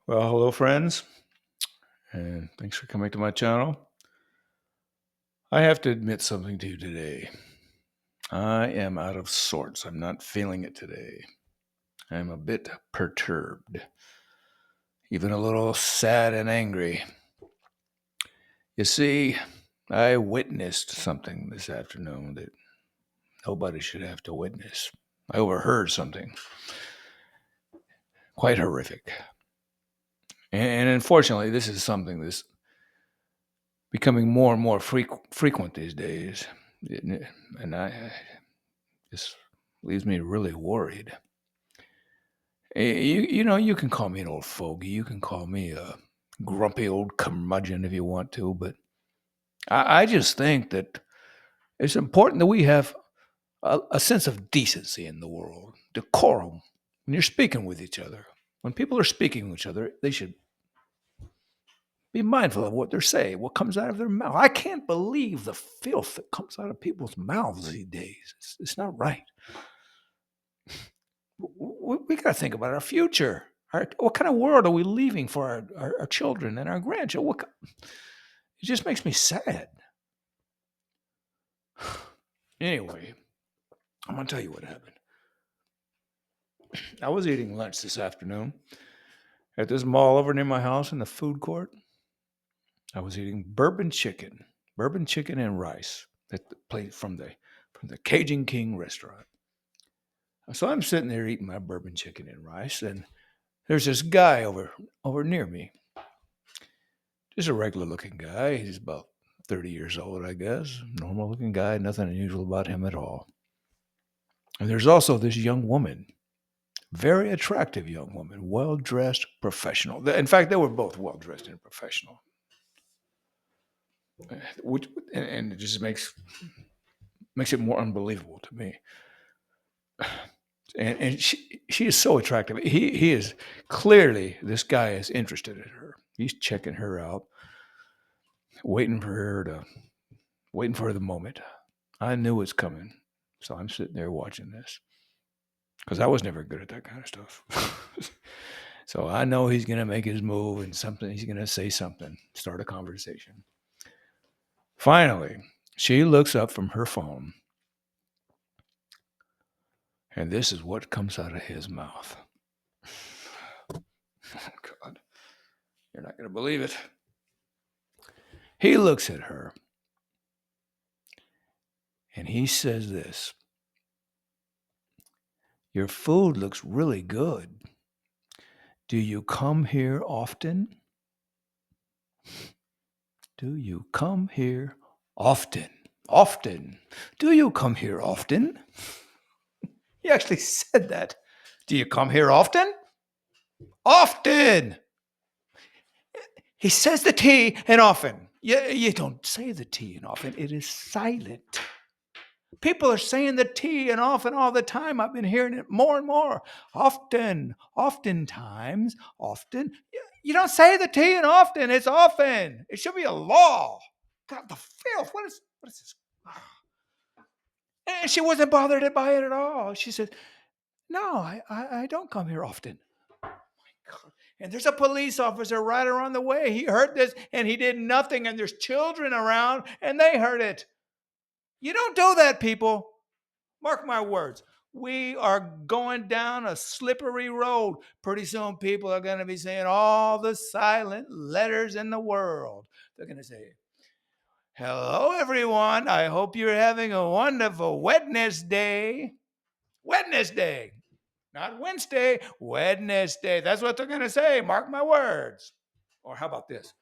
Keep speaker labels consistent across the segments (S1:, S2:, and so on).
S1: Well, hello, friends, and thanks for coming to my channel. I have to admit something to you today. I am out of sorts. I'm not feeling it today. I'm a bit perturbed, even a little sad and angry. You see, I witnessed something this afternoon that nobody should have to witness. I overheard something quite horrific. And unfortunately, this is something that's becoming more and more frequent these days. And this leaves me really worried. You can call me an old fogey. You can call me a grumpy old curmudgeon if you want to, but I just think that it's important that we have a sense of decency in the world, decorum. When you're speaking with each other, when people are speaking with each other, they should be mindful of what they're saying, what comes out of their mouth. I can't believe the filth that comes out of people's mouths these days. It's not right. We got to think about our future. What kind of world are we leaving for our children and our grandchildren? It just makes me sad. Anyway, I'm going to tell you what happened. I was eating lunch this afternoon at this mall over near my house in the food court. I was eating bourbon chicken and rice at the place from the Cajun King restaurant. So I'm sitting there eating my bourbon chicken and rice, and there's this guy over near me. Just a regular looking guy. He's about 30 years old, I guess. Normal looking guy, nothing unusual about him at all. And there's also this young woman, very attractive young woman, well dressed, professional. In fact, they were both well dressed and professional, which and it just makes it more unbelievable to me. And she is so attractive. He is clearly, this guy is interested in her. He's checking her out, waiting for her to waiting for the moment. I knew it's coming, so I'm sitting there watching this because I was never good at that kind of stuff. So I know he's gonna make his move and something. He's gonna say something, start a conversation. Finally, she looks up from her phone, and this is what comes out of his mouth. Oh God, you're not gonna believe it. He looks at her and he says this: "Your food looks really good. Do you come here often? Do you come here often? Often. Do you come here often?" He actually said that. Do you come here often? Often. He says the T and often. You don't say the T and often. It is silent. People are saying the T and often all the time. I've been hearing it more and more. Often, oftentimes, often. You don't say the T and often. It's often. It should be a law. God, the filth. What is this? And she wasn't bothered by it at all. She said, "No, I don't come here often." God. And there's a police officer right around the way. He heard this and he did nothing. And there's children around and they heard it. You don't do that, people. Mark my words. We are going down a slippery road. Pretty soon, people are going to be saying all the silent letters in the world. They're going to say, "Hello, everyone. I hope you're having a wonderful Wednesday." Wednesday. Not Wednesday, Wednesday. That's what they're going to say. Mark my words. Or how about this?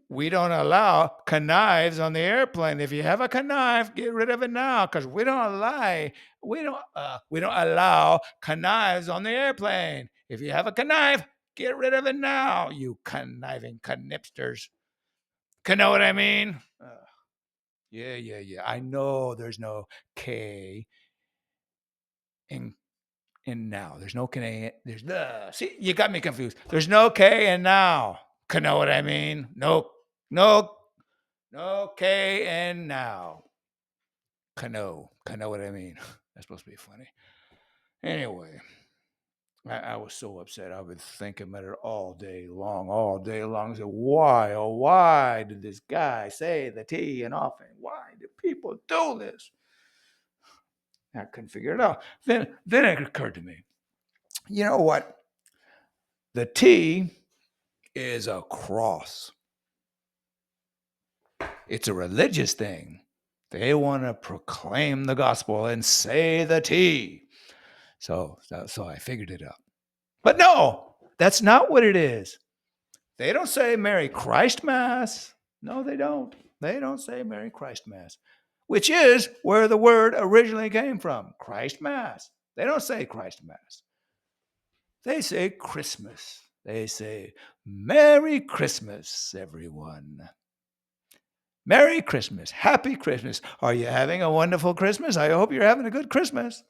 S1: We don't allow knives on the airplane. If you have a knife, get rid of it now, because we don't allow knives on the airplane. If you have a knife, get rid of it now, you conniving knipsters. Know what I mean? Yeah. I know there's no K in now. There's no K. There's the. See, you got me confused. There's no K in now. Know what I mean? No K in now. Know what I mean? That's supposed to be funny. Anyway, I was so upset. I've been thinking about it all day long, all day long. I said, why, oh, why did this guy say the T and often? Why do people do this? I couldn't figure it out. Then it occurred to me, you know what? The T is a cross. It's a religious thing. They want to proclaim the gospel and say the T. So I figured it out. But no, that's not what it is. They don't say Merry Christ Mass. No, they don't. They don't say Merry Christ Mass, which is where the word originally came from, Christ Mass. They don't say Christ Mass. They say Christmas. They say Merry Christmas, everyone. Merry Christmas. Happy Christmas. Are you having a wonderful Christmas? I hope you're having a good Christmas.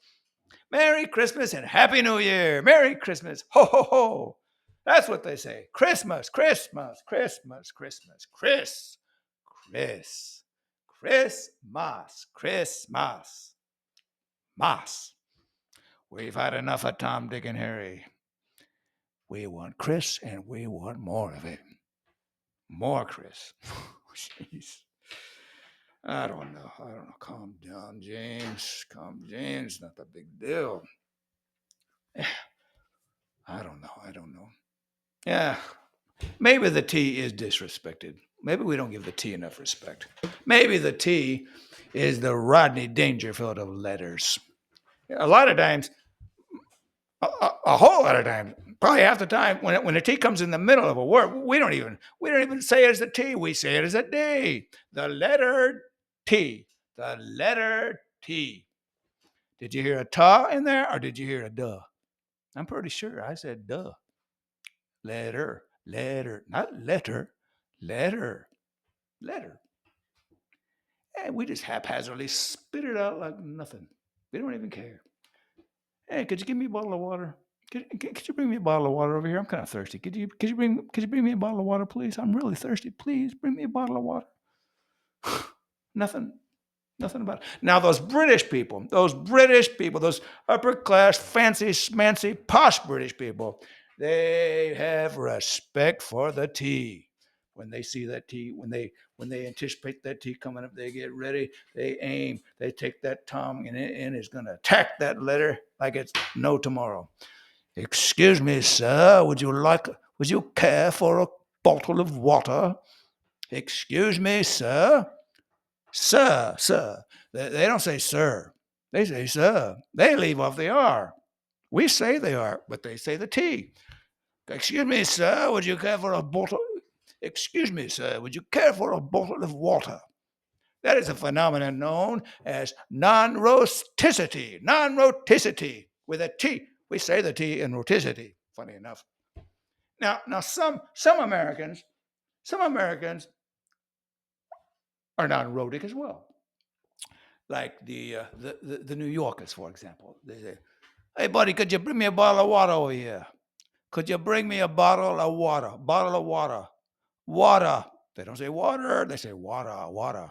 S1: Merry Christmas and Happy New Year. Merry Christmas. Ho, ho, ho. That's what they say. Christmas, Christmas, Christmas, Christmas, Chris, Chris, Christmas, Christmas, Mas. We've had enough of Tom, Dick, and Harry. We want Chris and we want more of it. More Chris. Jeez. I don't know. Calm down, James. Calm, James. Not a big deal. I don't know. Yeah. Maybe the T is disrespected. Maybe we don't give the T enough respect. Maybe the T is the Rodney Dangerfield of letters. A lot of times, a whole lot of times, probably half the time, when the T comes in the middle of a word, we don't even say it as a T. We say it as a D. The letter T. The letter T. Did you hear a ta in there, or did you hear a duh? I'm pretty sure I said duh. Letter, not letter, letter. And we just haphazardly spit it out like nothing. We don't even care. Hey, could you give me a bottle of water? Could you bring me a bottle of water over here? I'm kind of thirsty. Could you bring me a bottle of water, please? I'm really thirsty. Please bring me a bottle of water. Nothing about it. Now those British people, those upper class, fancy, schmancy, posh British people, they have respect for the tea. When they see that tea, when they anticipate that tea coming up, they get ready, they aim, they take that tongue and is going to attack that letter like it's no tomorrow. Excuse me, sir, would you care for a bottle of water? Excuse me, sir. Sir. They don't say sir. They say sir. They leave off the R. We say they are, but they say the T. Excuse me, sir, would you care for a bottle? Excuse me, sir, would you care for a bottle of water? That is a phenomenon known as non-roticity. Non-roticity with a T. We say the T in roticity, funny enough. Now some Americans are non-rhotic as well. Like the New Yorkers, for example. They say, hey, buddy, could you bring me a bottle of water over here? Could you bring me a bottle of water? Bottle of water. Water. They don't say water. They say water.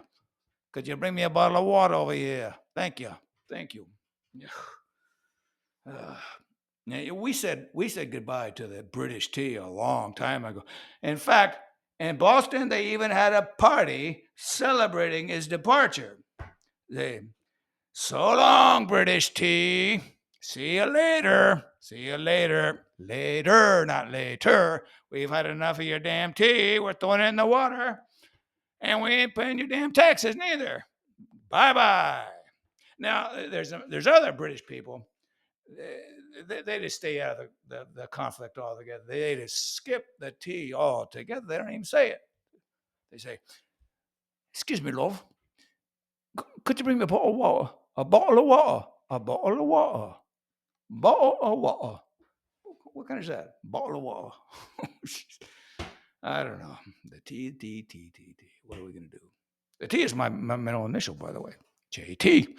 S1: Could you bring me a bottle of water over here? Thank you. We said goodbye to the British tea a long time ago. In fact, in Boston, they even had a party celebrating his departure. So long, British tea. See you later. Later, not later. We've had enough of your damn tea. We're throwing it in the water. And we ain't paying your damn taxes neither. Bye-bye. Now, there's other British people. They just stay out of the conflict altogether. They just skip the tea altogether. They don't even say it. They say, excuse me, love. Could you bring me a bottle of water? A bottle of water. What kind is that? Bottle of water. I don't know. The T. What are we going to do? The T is my middle initial, by the way. JT.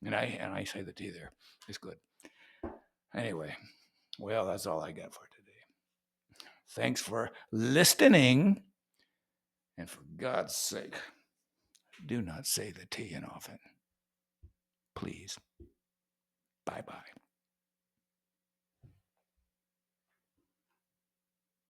S1: And I say the T there. It's good. Anyway, well, that's all I got for today. Thanks for listening. And for God's sake, do not say the T in often. Please. Bye-bye.